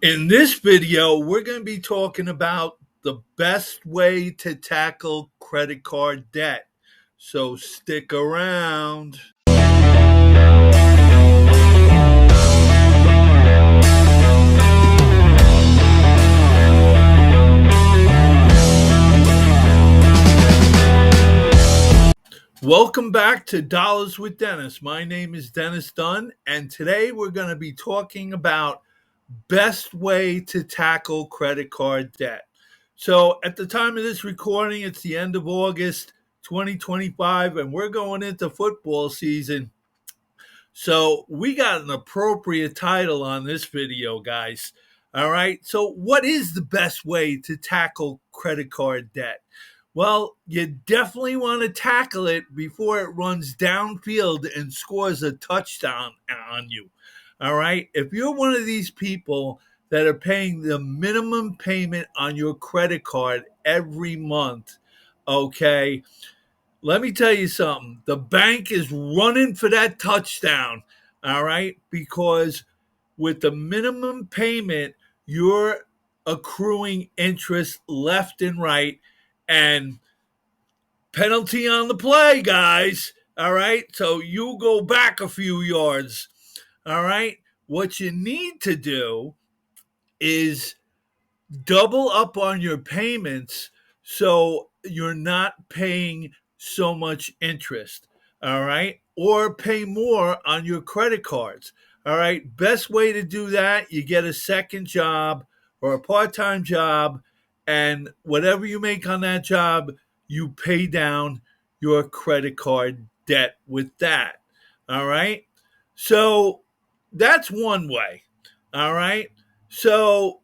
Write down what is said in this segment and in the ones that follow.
In this video, we're going to be talking about the best way to tackle credit card debt. So stick around. Welcome back to Dollars with Dennis. My name is Dennis Dunn, and today we're going to be talking about best way to tackle credit card debt. So at the time of this recording, it's the end of August 2025, and we're going into football season. So we got an appropriate title on this video, guys. All right. So what is the best way to tackle credit card debt? Well, you definitely want to tackle it before it runs downfield and scores a touchdown on you. All right. If you're one of these people that are paying the minimum payment on your credit card every month, okay, let me tell you something. The bank is running for that touchdown. All right. Because with the minimum payment, you're accruing interest left and right, and penalty on the play, guys. All right. So you go back a few yards. All right. What you need to do is double up on your payments so you're not paying so much interest. All right. Or pay more on your credit cards. All right. Best way to do that, you get a second job or a part time job, and whatever you make on that job, you pay down your credit card debt with that. All right. So that's one way. All right. So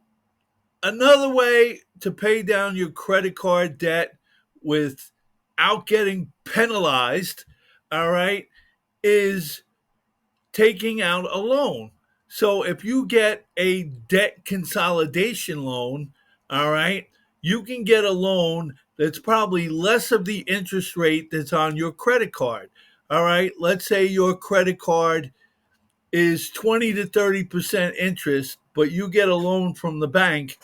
another way to pay down your credit card debt without getting penalized, all right, is taking out a loan. So if you get a debt consolidation loan, all right, you can get a loan that's probably less of the interest rate that's on your credit card. All right, let's say your credit card is 20 to 30% interest, but you get a loan from the bank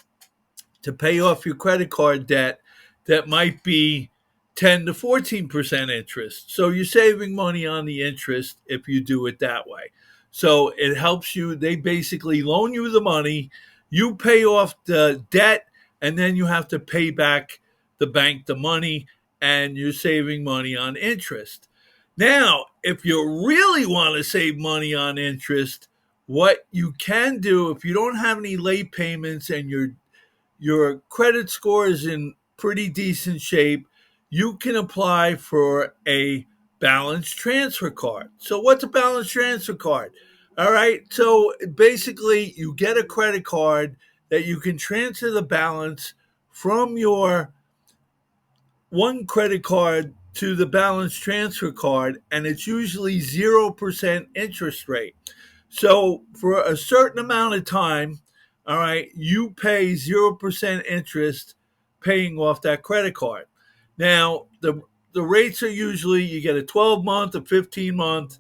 to pay off your credit card debt that might be 10 to 14% interest. So you're saving money on the interest if you do it that way. So it helps you. They basically loan you the money, you pay off the debt, and then you have to pay back the bank the money, and you're saving money on interest. Now, if you really want to save money on interest, what you can do if you don't have any late payments and your credit score is in pretty decent shape, you can apply for a balance transfer card. So what's a balance transfer card? All right. So basically you get a credit card that you can transfer the balance from your one credit card to the balance transfer card, and it's usually 0% interest rate. So for a certain amount of time, all right, you pay 0% interest paying off that credit card. Now, the rates are usually you get a 12-month, a 15-month,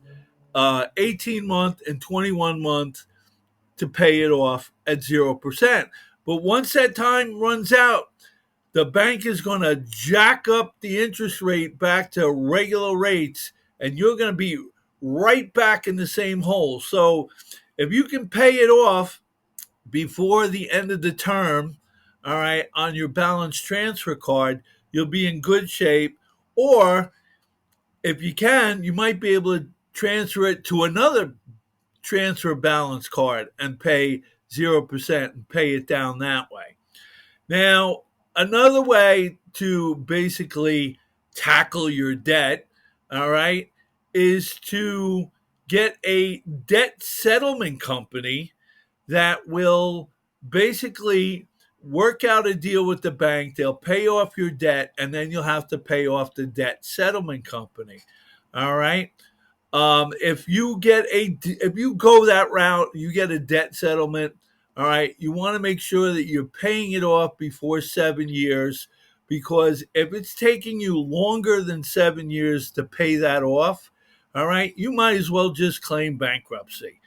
18-month, and 21-month to pay it off at 0%. But once that time runs out, the bank is going to jack up the interest rate back to regular rates, and you're going to be right back in the same hole. So if you can pay it off before the end of the term, all right, on your balance transfer card, you'll be in good shape. Or if you can, you might be able to transfer it to another transfer balance card and pay 0% and pay it down that way. Now, another way to basically tackle your debt, all right, is to get a debt settlement company that will basically work out a deal with the bank. They'll pay off your debt, and then you'll have to pay off the debt settlement company. All right. If you go that route, you get a debt settlement. All right. You want to make sure that you're paying it off before 7 years, because if it's taking you longer than 7 years to pay that off, all right, you might as well just claim bankruptcy.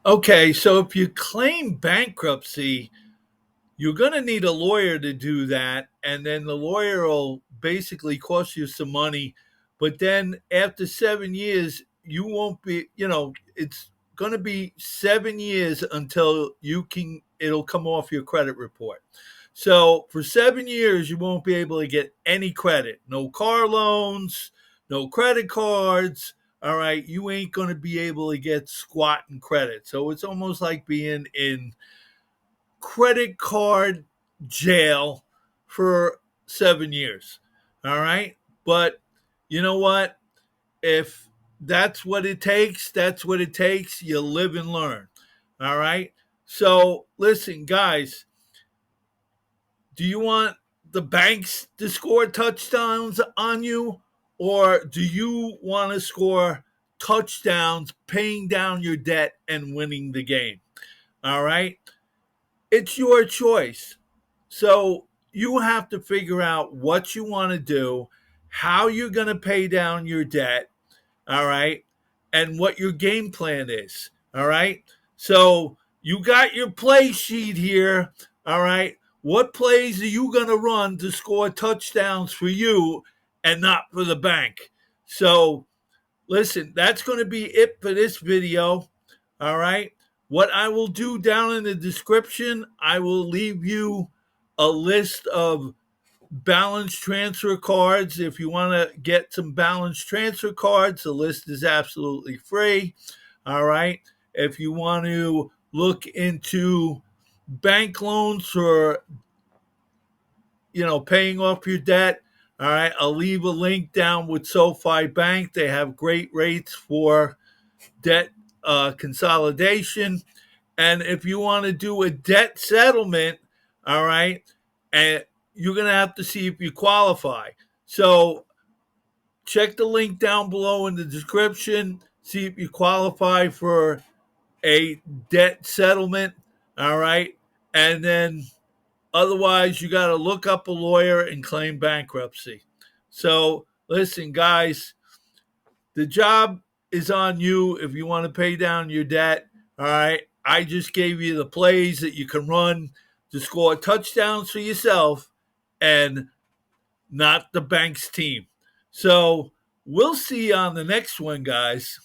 Okay, so if you claim bankruptcy, you're going to need a lawyer to do that. And then the lawyer will basically cost you some money. But then after 7 years, you won't be, it's going to be 7 years until it'll come off your credit report. So for 7 years, you won't be able to get any credit, no car loans, no credit cards. All right. You ain't going to be able to get squat in credit. So it's almost like being in credit card jail for 7 years. All right. But you know what? If that's what it takes, that's what it takes. You live and learn. All right. So listen, guys, do you want the banks to score touchdowns on you? Or do you want to score touchdowns, paying down your debt and winning the game? All right. It's your choice. So you have to figure out what you want to do, how you're going to pay down your debt, all right, and what your game plan is, all right. So you got your play sheet here, all right. What plays are you going to run to score touchdowns for you and not for the bank? So listen, that's going to be it for this video. All right. What I will do down in the description, I will leave you a list of balance transfer cards. If you want to get some balance transfer cards, the list is absolutely free. All right. If you want to look into bank loans for, paying off your debt, all right, I'll leave a link down with Sofi Bank. They have great rates for debt consolidation. And if you want to do a debt settlement, all right, and you're going to have to see if you qualify. So check the link down below in the description, see if you qualify for a debt settlement, all right, and then otherwise you got to look up a lawyer and claim bankruptcy. So listen, guys, the job is on you if you want to pay down your debt. All right. I just gave you the plays that you can run to score touchdowns for yourself and not the bank's team. So we'll see you on the next one, guys.